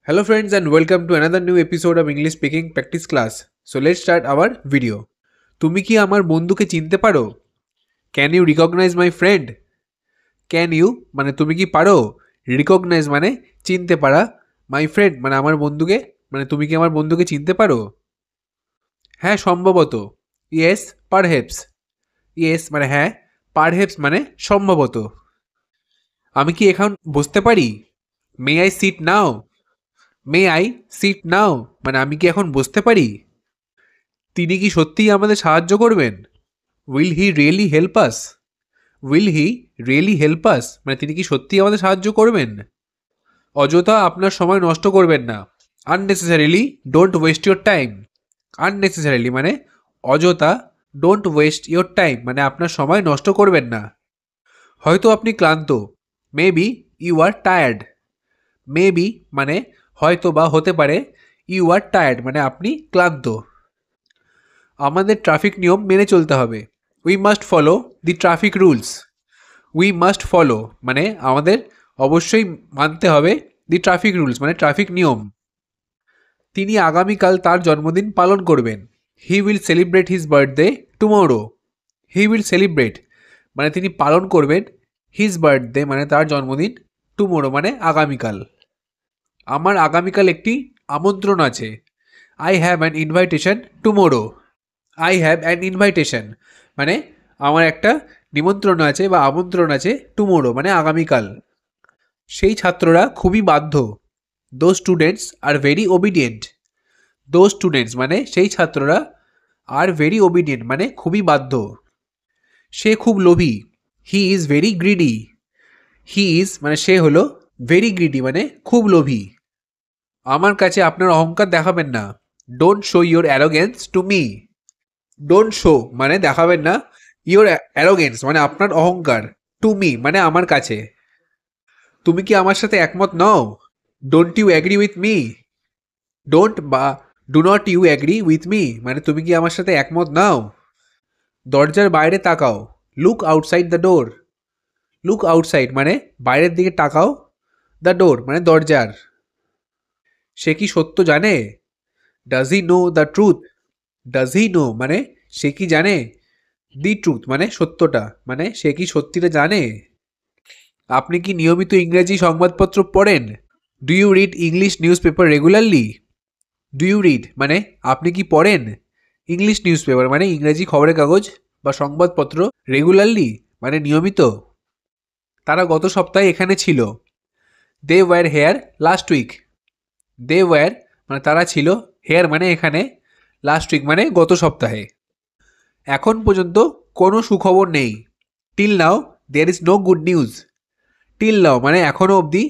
Hello friends and welcome to another new episode of English speaking practice class. So let's start our video. তুমি কি আমার বন্ধুকে চিনতে পারো? Can you recognize my friend? Can you মানে তুমি কি পারো? Recognize মানে চিনতে পারা, my friend মানে আমার বন্ধুকে, মানে তুমি কি আমার বন্ধুকে চিনতে পারো? হ্যাঁ সম্ভবত। Yes, perhaps. Yes মানে হ্যাঁ, perhaps মানে সম্ভবত। আমি কি এখন বসতে পারি? May I sit now? May I sit now মানে আমি কি এখন বসতে পারি? তিনি কি সত্যিই আমাদের সাহায্য করবেন? Will he really help us? Will he really help us মানে তিনি কি সত্যিই আমাদের সাহায্য করবেন? অযথা আপনার সময় নষ্ট করবেন না। Unnecessarily don't waste your time. Unnecessarily মানে অযথা, don't waste your time মানে আপনার সময় নষ্ট করবেন না। হয়তো আপনি ক্লান্ত। Maybe you are tired. Maybe মানে হয়তো বা হতে পারে, you are tired মানে আপনি ক্লান্ত। আমাদের ট্রাফিক নিয়ম মেনে চলতে হবে। We must follow the traffic rules. We must follow মানে আমাদের অবশ্যই মানতে হবে দি ট্রাফিক রুলস মানে ট্রাফিক নিয়ম। তিনি আগামীকাল তার জন্মদিন পালন করবেন। He will celebrate his birthday tomorrow. He will celebrate মানে তিনি পালন করবেন, হিজ বার্থডে মানে তার জন্মদিন, টুমোরো মানে আগামীকাল। আমার আগামীকাল একটি আমন্ত্রণ আছে। I have an invitation tomorrow. I have an invitation মানে আমার একটা নিমন্ত্রণ আছে বা আমন্ত্রণ আছে, টুমোরো মানে আগামীকাল। সেই ছাত্ররা খুবই বাধ্য। দো স্টুডেন্টস আর ভেরি ওবিডিয়েন্ট। দো স্টুডেন্টস মানে সেই ছাত্ররা, আর ভেরি ওবিডিয়েন্ট মানে খুবই বাধ্য। সে খুব লোভী। He is very greedy. He is মানে সে হলো, ভেরি গ্রিডি মানে খুব লোভী। আমার কাছে আপনার অহংকার দেখাবেন না। Don't show your arrogance to me. Don't show মানে দেখাবেন না, ইয়োর অ্যারোগেন্স মানে আপনার অহংকার, টু মি মানে আমার কাছে। তুমি কি আমার সাথে একমত নও? Don't you agree with me. Don't বা do not you agree with me মানে তুমি কি আমার সাথে একমত নাও? দরজার বাইরে তাকাও। Look outside the door. Look outside মানে বাইরের দিকে তাকাও, দ্য ডোর মানে দরজার। সে কি সত্য জানে? Does he know the truth. Does he know মানে সে কি জানে, দি ট্রুথ মানে সত্যটা, মানে সে কি সত্যিটা জানে। আপনি কি নিয়মিত ইংরেজি সংবাদপত্র পড়েন? Do you read English newspaper regularly. Do you read মানে আপনি কি পড়েন, ইংলিশ নিউজ পেপার মানে ইংরেজি খবরের কাগজ বা সংবাদপত্র, রেগুলারলি মানে নিয়মিত। তারা গত সপ্তাহে এখানে ছিল। They were here last week. They were মানে তারা ছিল, হেয়ার মানে এখানে, লাস্ট উইক মানে গত সপ্তাহে। এখন পর্যন্ত কোনো সুখবর নেই। Till now there is no good news. Till now মানে এখনও অবধি,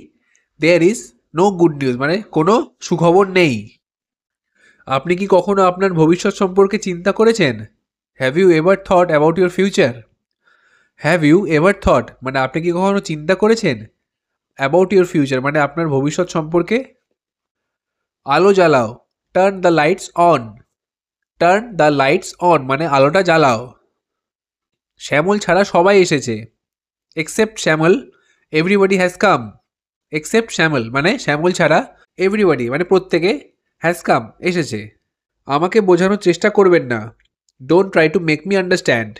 there is no good news মানে কোনো সুখবর নেই। আপনি কি কখনো আপনার ভবিষ্যৎ সম্পর্কে চিন্তা করেছেন? Have you ever thought about your future. Have you ever thought মানে আপনি কি কখনো চিন্তা করেছেন, অ্যাবাউট ইউর ফিউচার মানে আপনার ভবিষ্যৎ সম্পর্কে। আলো জ্বালাও, turn the lights on. Turn the lights on মানে আলোটা জ্বালাও। শ্যামল ছাড়া সবাই এসেছে। Except Shyamal everybody has come. Except Shyamal মানে শ্যামল ছাড়া, এভরিবডি মানে প্রত্যেকে, হ্যাজ কাম এসেছে। আমাকে বোঝানোর চেষ্টা করবেন না। Don't try to make me understand.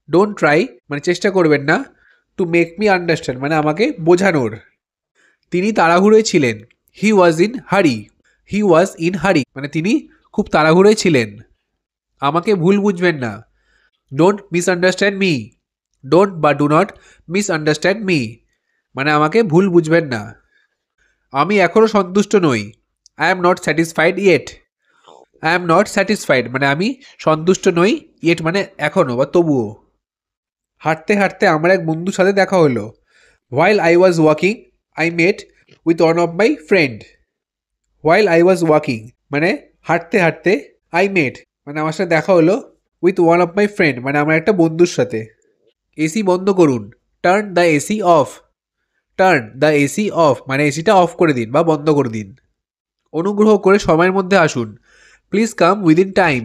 Don't try মানে চেষ্টা করবেন না, টু মেক মি আন্ডারস্ট্যান্ড মানে আমাকে বোঝানোর। তিনি তাড়াহুড়োয় ছিলেন। হি ওয়াজ ইন হারি। হি ওয়াজ ইন হারি মানে তিনি খুব তাড়াহুড়োয় ছিলেন। আমাকে ভুল বুঝবেন না। Don't misunderstand me. ডোন্ট বা ডু নট মিসআন্ডারস্ট্যান্ড মি মানে আমাকে ভুল বুঝবেন না। আমি এখনও সন্তুষ্ট নই। I am not satisfied yet. I am not satisfied মানে আমি সন্তুষ্ট নই, ইয়েট মানে এখনও বা তবুও। হাঁটতে হাঁটতে আমার এক বন্ধুর সাথে দেখা হলো। While I was walking I met with one of my friend. While I was walking মানে হাঁটতে হাঁটতে, আই মেট মানে আমার সাথে দেখা হলো, with one of my friend মানে আমার একটা বন্ধুর সাথে। এসি বন্ধ করুন। Turn the AC of. Turn the AC of মানে এসিটা অফ করে দিন বা বন্ধ করে দিন। অনুগ্রহ করে সময়ের মধ্যে আসুন। Please come within time.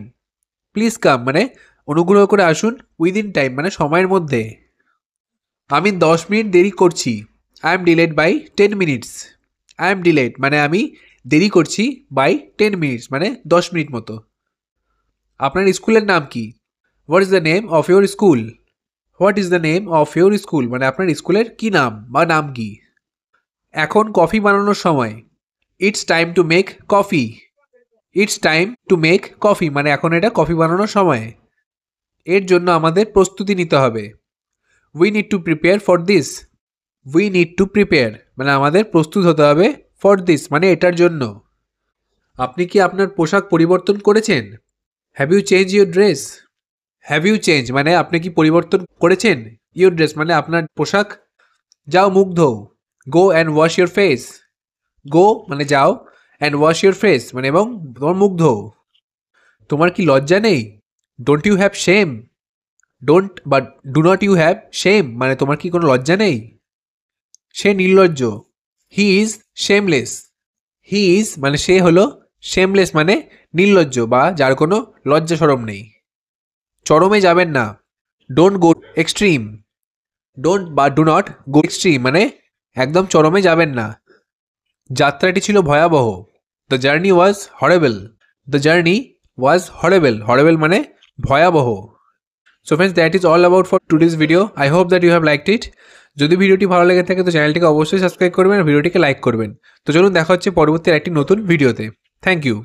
Please come মানে অনুগ্রহ করে আসুন, উইদিন টাইম মানে সময়ের মধ্যে। আমি 10 মিনিট দেরি করছি। I am delayed by 10 minutes. I am delayed মানে আমি দেরি করছি বাই 10 মিনিটস মানে 10 মিনিট মতো। আপনার স্কুলের নাম কি? What is the name of your school? What is the name of your school মানে আপনার স্কুলের কি নাম বা নাম কি? এখন কফি বানানোর সময়। It's time to make coffee. It's time to make coffee মানে এখন এটা কফি বানানোর সময়। এর জন্য আমাদের প্রস্তুতি নিতে হবে। We need to prepare for this. We need to prepare মানে আমাদের প্রস্তুত হতে হবে ফর দিস মানে এটার জন্য। আপনি কি আপনার পোশাক পরিবর্তন করেছেন? Have you change your dress? Have you change মানে আপনি কি পরিবর্তন করেছেন? ইউর ড্রেস মানে আপনার পোশাক। যাও মুখ ধোও। Go and wash your face. Go মানে যাও অ্যান্ড ওয়াশ ইউর ফেস মানে এবং তোমার মুখ ধোও। তোমার কি লজ্জা নেই? Don't you have shame? Don't বা do not you have shame মানে তোমার কি কোনো লজ্জা নেই? সে নির্লজ্জ। He is shameless. He is মানে সে হলো, শেমলেস মানে নির্লজ্জ বা যার কোনো লজ্জা শরম নেই। চরমে যাবেন না। Don't go extreme. ডোন্ট বা ডু নট গো এক্সট্রিম মানে একদম চরমে যাবেন না। যাত্রাটি ছিল ভয়াবহ। The journey was horrible. The journey was horrible. Horrible মানে ভয়াবহ। So friends that is all about for today's video. I hope that you have liked it. যদি ভিডিওটি ভালো লেগে থাকে তো চ্যানেলটিকে অবশ্যই সাবস্ক্রাইব করবেন আর ভিডিওটিকে লাইক করবেন। তো চলুন দেখা হচ্ছে পরবর্তী একটি নতুন ভিডিওতে। Thank you.